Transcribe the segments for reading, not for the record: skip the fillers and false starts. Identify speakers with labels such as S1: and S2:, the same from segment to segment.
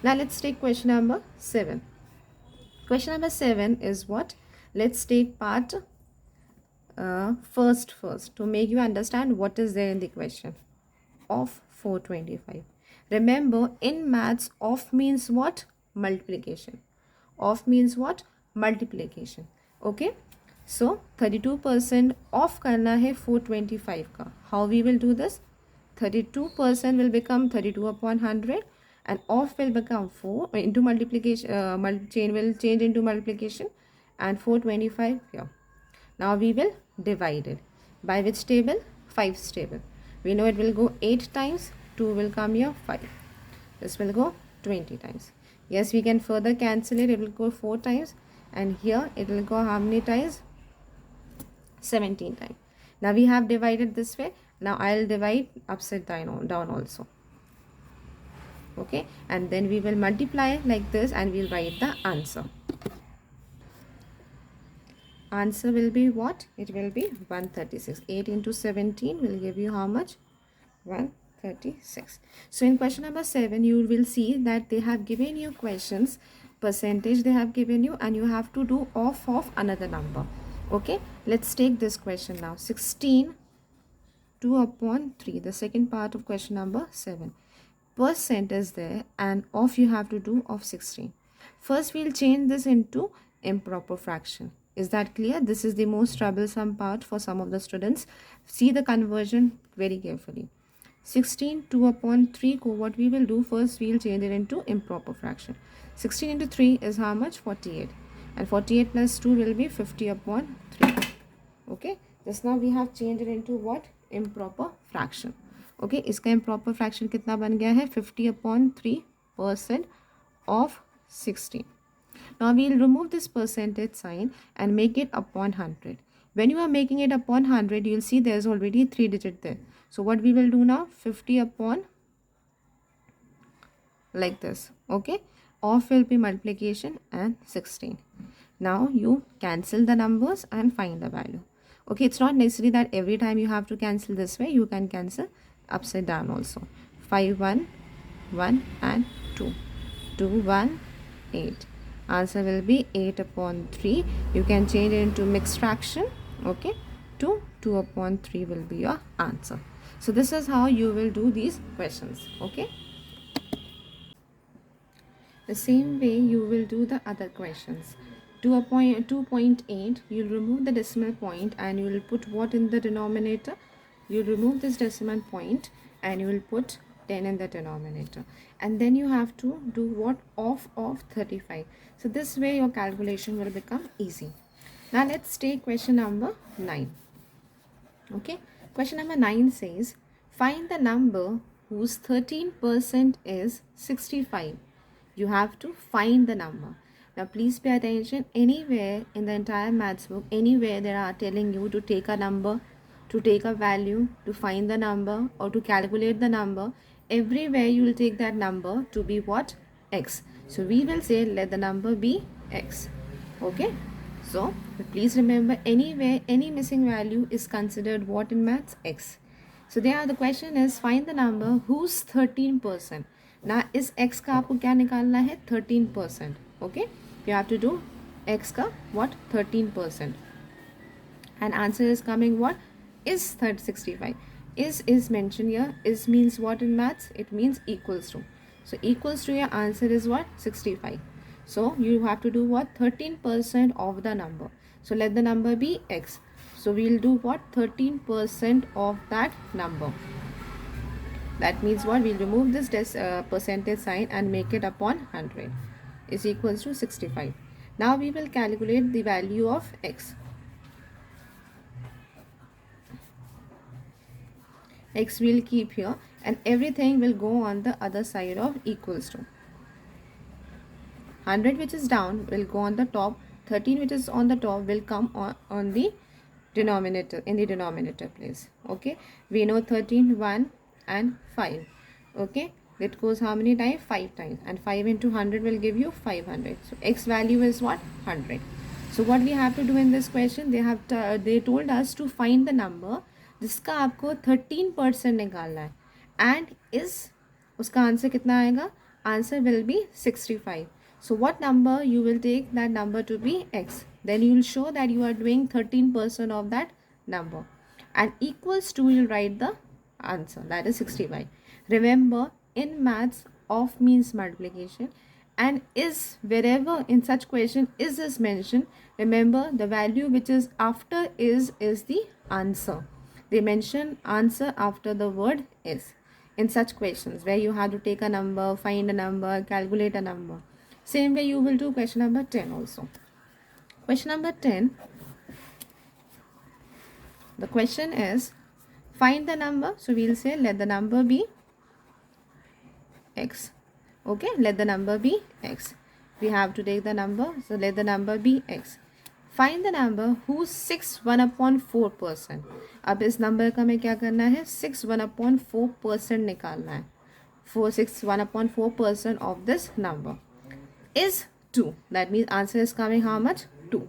S1: Now let's take question number 7. Question number 7 is what? Let's take part first to make you understand what is there in the question of 425. Remember, in maths, of means what? Multiplication. Of means what? Multiplication. Okay. So 32% of करना है 425 का. How we will do this? 32% will become 32 upon 100 and off will become 4 into multiplication, chain will change into multiplication and 425 here. Now we will divide it. By which table? 5's table. We know it will go 8 times, 2 will come here, 5. This will go 20 times. Yes, we can further cancel it. It will go 4 times and here it will go how many times? 17 times. Now we have divided this way. Now I'll divide upside down also. Okay, and then we will multiply like this and we'll write the answer. Answer will be what? It will be 136. 8 into 17 will give you how much? 136. So in question number 7, you will see that they have given you questions, percentage they have given you, and you have to do off of another number. Okay, let's take this question now. 16 2 upon 3, the second part of question number 7. Percent is there and off you have to do of 16. First we'll change this into improper fraction. Is that clear? This is the most troublesome part for some of the students. See the conversion very carefully. 16 2 upon 3 ko what we will do, first we'll change it into improper fraction. 16 into 3 is how much? 48. And 48 plus 2 will be 50 upon 3. Okay, just now we have changed it into what? Improper fraction. Okay, इसका improper fraction कितना बन गया है? 50 upon 3% of 16. Now we will remove this percentage sign and make it upon 100. When you are making it upon 100, you will see there is already 3 digit there. So what we will do now? 50 upon like this. Okay, off will be multiplication and 16. Now you cancel the numbers and find the value. Okay, it's not necessary that every time you have to cancel this way. You can cancel upside down also. 5 1 1 and 2 2 1 8. Answer will be 8 upon 3. You can change it into mixed fraction. Okay, 2 upon 3 will be your answer. So this is how you will do these questions. Okay, the same way you will do the other questions. 2.8, you'll remove the decimal point and you will put what in the denominator? You remove this decimal point and you will put 10 in the denominator, and then you have to do what? Off of 35. So this way your calculation will become easy. Now let's take question number 9. Okay, question number 9 says find the number whose 13% is 65. You have to find the number. Now please pay attention. Anywhere in the entire maths book, anywhere they are telling you to take a number, to take a value, to find the number or to calculate the number, everywhere you will take that number to be what? X. So we will say let the number be X. Okay, so please remember, anywhere any missing value is considered what in maths? X. So there the question is find the number whose 13%. Now is X का आपको क्या निकालना है? 13%. Okay, you have to do X का what? 13%. And answer is coming what? Is 65. Is mentioned here. Is means what in maths? It means equals to. So equals to, your answer is what? 65. So you have to do what? 13% of the number. So let the number be X. So we'll do what? 13% of that number. That means what? We'll remove this percentage sign and make it upon 100 is equals to 65. Now we will calculate the value of X. X will keep here and everything will go on the other side of equals to. 100 which is down will go on the top. 13 which is on the top will come on the denominator, in the denominator place. Okay, we know 13, 1 and 5. Okay, it goes how many times? 5 times, and 5 into 100 will give you 500. So X value is what? 100. So what we have to do in this question, they told us to find the number जिसका आपको 13% निकालना है, and इस उसका answer कितना आएगा? answer will be 65. So what number you will take that number to be x. Then you will show that you are doing 13% of that number. And equals to, you'll write the answer, that is 65. Remember, in maths, of means multiplication, and is, wherever in such question is mentioned, remember the value which is after is the answer. They mention answer after the word is in such questions where you have to take a number, find a number, calculate a number. Same way you will do question number 10 also. Question number 10, the question is find the number. So we'll say let the number be x. Okay, let the number be x. We have to take the number, so let the number be x. Find the number whose 6 1/4%. अब इस number का हमें क्या करना है, 6 1/4% निकालना है. 6 1/4% of this number is 2. That means answer is coming how much? 2.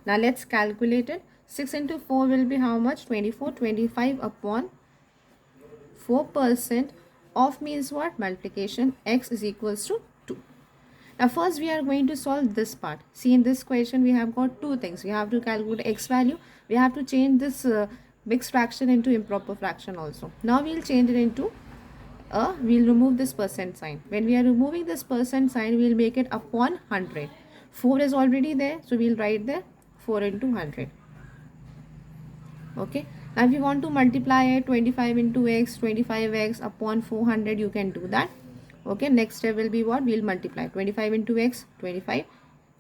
S1: Now let's calculate it. 6 into 4 will be how much? 24. 25/4% of means what? Multiplication. X is equals to 2. Now first we are going to solve this part. See, in this question we have got two things. We have to calculate x value. We have to change this mixed fraction into improper fraction also. Now we'll change it into we'll remove this percent sign. When we are removing this percent sign, we'll make it upon 100. 4 is already there, so we'll write there 4 into 100. Okay. Now if you want to multiply it, 25 into x, 25x upon 400, you can do that. Okay. Next step will be what? We'll multiply 25 into x, 25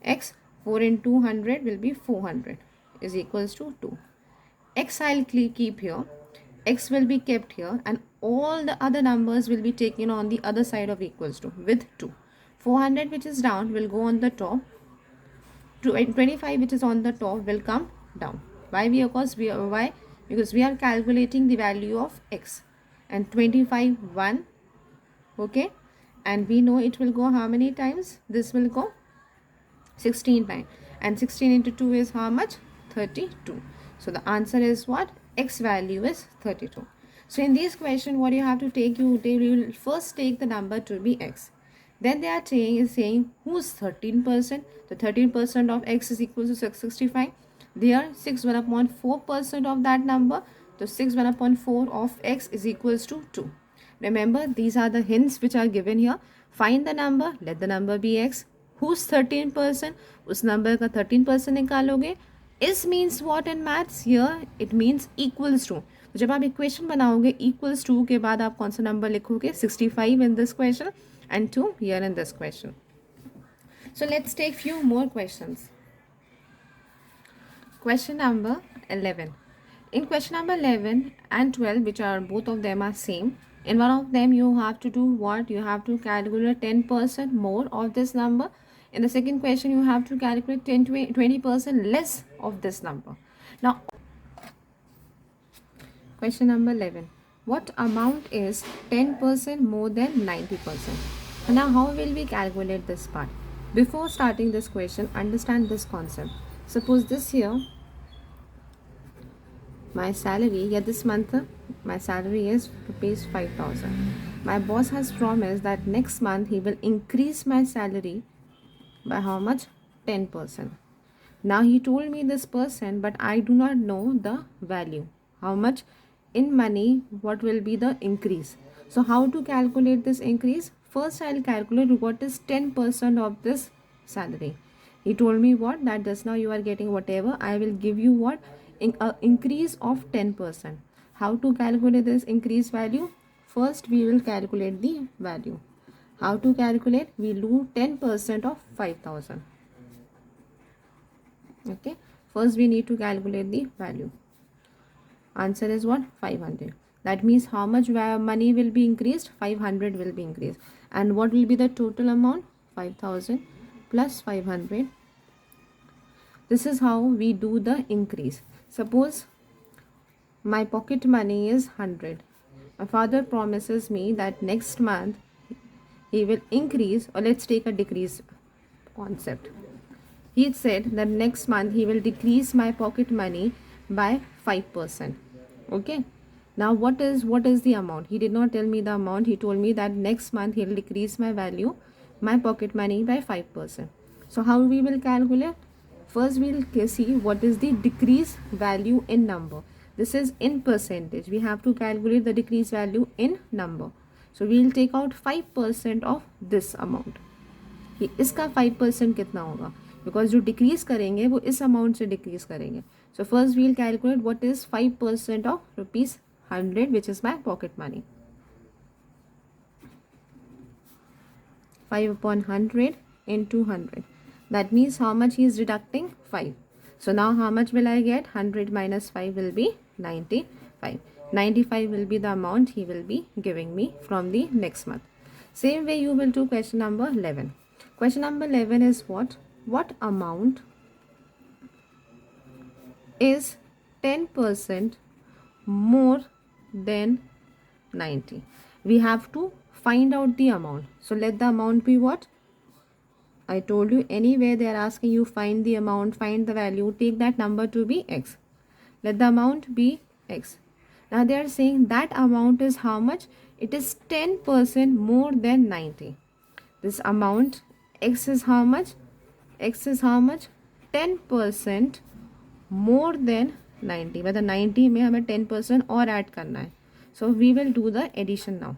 S1: x, 4 into 100 will be 400 is equals to 2. X I'll keep here, x will be kept here, and all the other numbers will be taken on the other side of equals to with 2. 400 which is down will go on the top. 25 which is on the top will come down. Why? Because we are calculating the value of x, and 25 1. Okay, and we know it will go how many times? This will go 16 times, and 16 into 2 is how much? 32. So the answer is what? X value is 32. So in this question, what you have to take, you will first take the number to be x. Then they are saying who's 13%? The 13% of x is equal to 665. There 6 1/4% of that number. So 6 1/4 of x is equals to 2. Remember, these are the hints which are given here. Find the number, let the number be x. Who's 13%? उस number का 13% निकालोगे. Is means what in maths? Here it means equals to. तो जब आप equation बनाओगे equals to के बाद आप कौन सा नंबर लिखोगे? 65 in this question and 2 here in this question. So let's take few more questions. Question number 11. In question number 11 and 12, which are both of them are same, in one of them you have to do what? You have to calculate 10% more of this number. In the second question you have to calculate 20% less of this number. Now question number 11. What amount is 10% more than 90%? Now how will we calculate this part? Before starting this question, understand this concept. Suppose this year my salary, this month my salary is rupees 5,000. My boss has promised that next month he will increase my salary by how much? 10%. Now he told me this percent, but I do not know the value. How much in money, what will be the increase? So how to calculate this increase? First I'll calculate what is 10% of this salary. He told me what? That just now you are getting whatever. I will give you what? Increase of 10%. How to calculate this increase value? First we will calculate the value. How to calculate? We do 10% of 5,000. Okay. First we need to calculate the value. Answer is what? 500. That means how much money will be increased? 500 will be increased. And what will be the total amount? 5,000 plus 500. This is how we do the increase. Suppose my pocket money is 100. My father promises me that next month he will increase, or let's take a decrease concept. He said that next month he will decrease my pocket money by 5%. Okay. Now what is the amount? He did not tell me the amount. He told me that next month he'll decrease my value, my pocket money, by 5%. So how we will calculate? First we'll see what is the decrease value in number. This is in percentage. We have to calculate the decrease value in number. So we'll take out 5% of this amount. इसका 5% कितना होगा? Because जो decrease करेंगे वो इस amount से decrease करेंगे. So first we'll calculate what is 5% of rupees 100, which is my pocket money. 5 upon 100 into 100. That means how much he is deducting? 5. So now how much will I get? 100 minus 5 will be 95. 95 will be the amount he will be giving me from the next month. Same way you will do question number 11. Question number 11 is what? What amount is 10% more than 90? We have to find out the amount. So let the amount be what? I told you, anywhere they are asking you find the amount, find the value, take that number to be x. Let the amount be x. Now they are saying that amount is how much? It is 10% more than 90. This amount x is how much? X is how much? 10% more than 90. मतलब 90 में हमें 10% और add करना है. So we will do the addition now.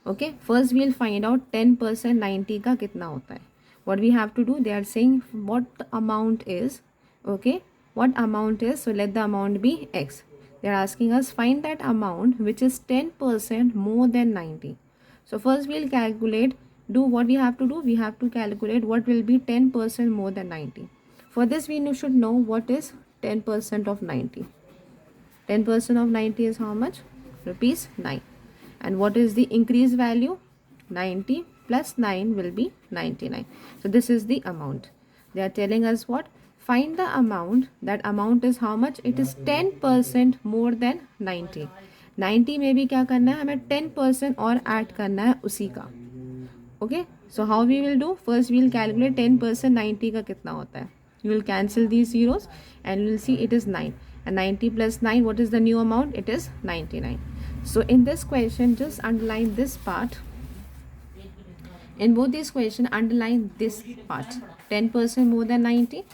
S1: Okay, first we'll find out 10% 90 का कितना होता है. What we have to do? They are saying what the amount is. Okay, what amount is? So let the amount be x. They are asking us find that amount which is 10% more than 90. So first we'll calculate. Do what we have to do? We have to calculate what will be 10% more than 90. For this we should know what is 10% of 90. 10% of 90 is how much? Rupees 9. And what is the increased value? 90 plus 9 will be 99. So this is the amount. They are telling us what? Find the amount. That amount is how much? It is 10% more than 90. 90 में भी क्या करना है? हमें 10% और add करना है उसी का. Okay, so how we will do? First we will calculate 10% 90 का कितना होता है. You will cancel these zeros and you will see it is 9. And 90 plus 9, what is the new amount? It is 99. So in this question, just underline this part. In both these questions, underline this part. 10% more than 90,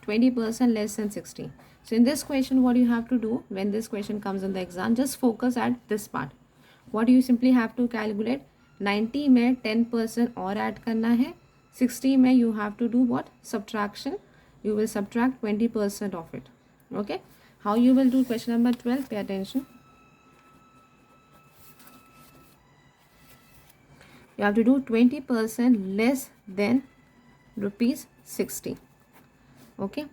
S1: 20% less than 60. So in this question, what you have to do when this question comes in the exam, just focus at this part. What you simply have to calculate? 90 में 10% और add करना है. 60 में you have to do what? Subtraction. You will subtract 20% of it. Okay. How you will do question number 12? Pay attention. You have to do 20% less than rupees 60. Okay.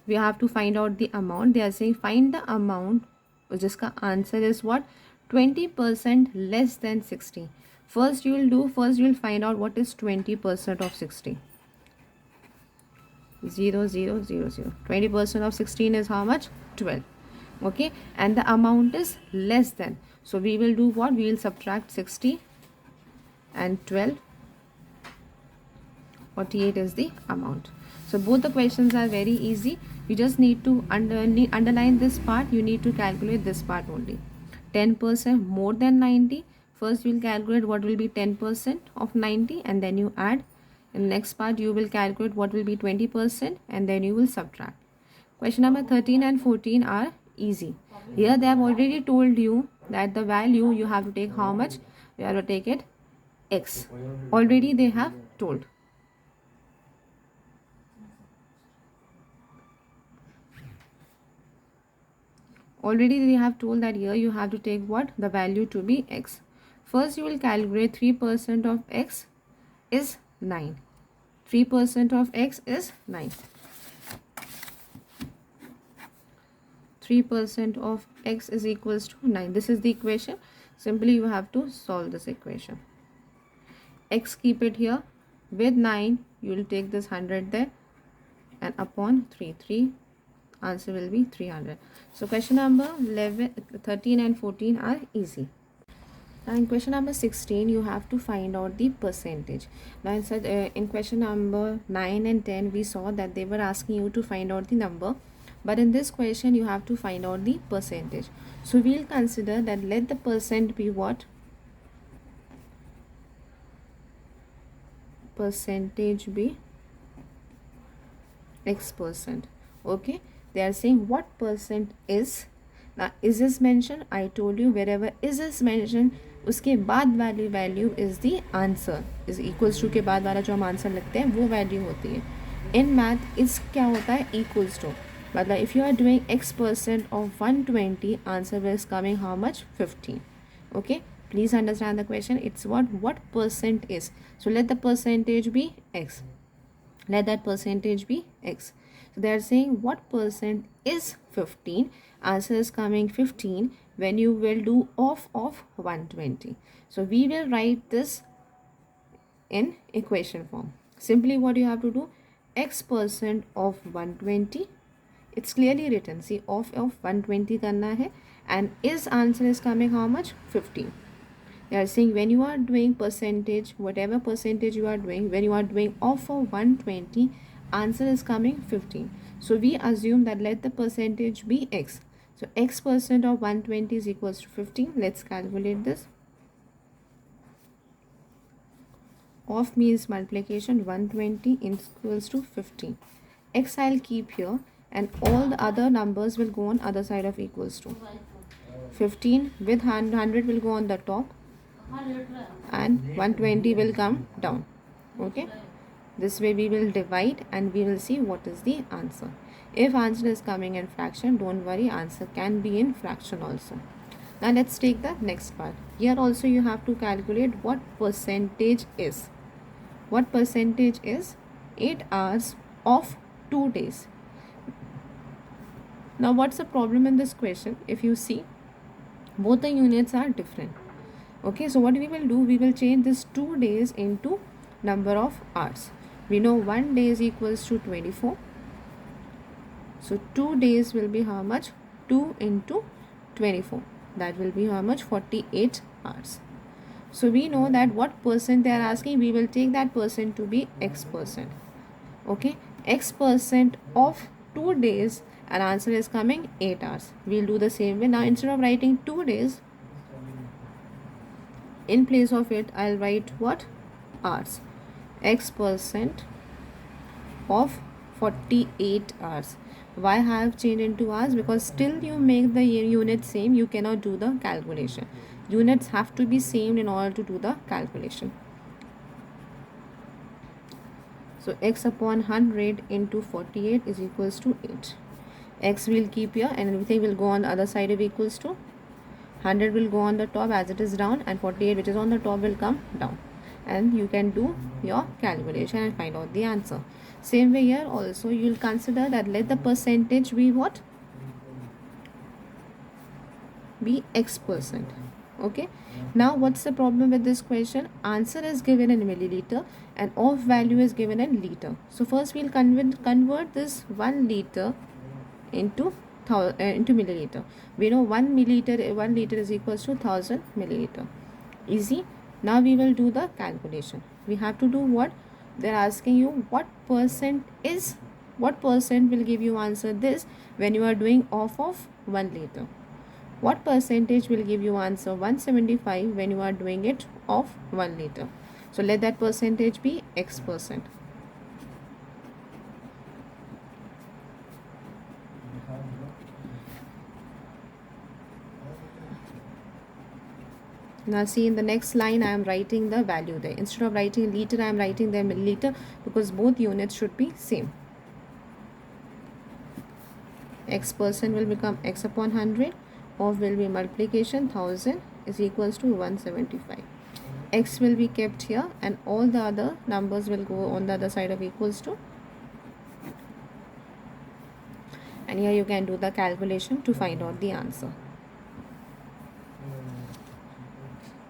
S1: We have to find out the amount. They are saying find the amount. जिसका answer is what? 20% less than 60. First you will find out what is 20% of 60. 0, 0, 0, 0. 20% of 16 is how much? 12. Okay, and the amount is less than. So we will do what? We will subtract 60 and 12. 48 is the amount. So both the questions are very easy. You just need to underline this part. You need to calculate this part only. 10% more than 90. First you will calculate what will be 10% of 90 and then you add. In the next part you will calculate what will be 20% and then you will subtract. Question number 13 and 14 are easy. Here they have already told you that the value you have to take how much? You have to take it x. Already they have told. Already they have told that here you have to take what? The value to be x. First you will calculate 3% of x is 9. 3% of x is 9. 3% of x is equals to 9. This is the equation. Simply you have to solve this equation. X keep it here. With 9 you will take this 100 there and upon 3. Answer will be 300. So question number 11, 13 and 14 are easy. Now in question number 16 you have to find out the percentage. Now in question number 9 and 10 we saw that they were asking you to find out the number But in this question, you have to find out the percentage. So we'll consider that let the percent be what? Percentage be x%. Okay, they are saying what percent is. Now is this mentioned? I told you wherever is this mentioned, उसके बाद वाली value is the answer. Is equals to के बाद वाला जो हम answer लिखते हैं वो वैल्यू होती है. इन मैथ इस क्या होता है? Equals to. मतलब if you are doing x% of 120, answer is coming how much? 15. Okay, please understand the question. It's what percent is. So let the percentage be x. Let that percentage be x. So they are saying what percent is 15. Answer is coming 15 when you will do of 120. So we will write this in equation form. Simply what you have to do, x% of 120. It's clearly written. See, of 120 करना है, and is answer is coming how much? 15. They are saying when you are doing percentage, whatever percentage you are doing, when you are doing of 120, answer is coming 15. So we assume that let the percentage be x. So x% of 120 is equals to 15. Let's calculate this. Of means multiplication, 120 equals to 15. X I'll keep here, and all the other numbers will go on other side of equals to. 15 with 100 will go on the top, and 120 will come down. Okay, this way we will divide and we will see what is the answer. If answer is coming in fraction, don't worry, answer can be in fraction also. Now let's take the next part. Here also you have to calculate what percentage is. What percentage is? 8 hours of 2 days. Now what's the problem in this question? If you see, both the units are different. Okay, so what we will do, we will change this 2 days into number of hours. We know 1 day is equals to 24. So 2 days will be how much? 2 into 24. That will be how much? 48 hours. So we know that what percent they are asking, we will take that percent to be x%. Okay, x% of 2 days, and answer is coming 8 hours. We'll do the same way. Now instead of writing 2 days, in place of it I'll write what? Hours. X% of 48 hours. Why I have changed into hours? Because still you make the unit same, you cannot do the calculation. Units have to be same in order to do the calculation. So x upon 100 into 48 is equals to 8. X will keep here and everything will go on the other side of equals to. 100 will go on the top as it is down, and 48 which is on the top will come down, and you can do your calculation and find out the answer. Same way here also you will consider that let the percentage be what? Be x%. Okay, now what's the problem with this question? Answer is given in milliliter and of value is given in liter. So first we'll convert this 1 liter into milliliter. We know 1 liter is equals to 1000 milliliter. Easy. Now we will do the calculation. We have to do what? They're asking you what percent is, what percent will give you answer this when you are doing of 1 liter. What percentage will give you answer 175 when you are doing it of 1 liter. So let that percentage be x%. Now see, in the next line I am writing the value there. Instead of writing liter, I am writing the milliliter because both units should be same. X% will become x upon 100. Of will be multiplication, 1000 is equals to 175. X will be kept here and all the other numbers will go on the other side of equals to. And here you can do the calculation to find out the answer.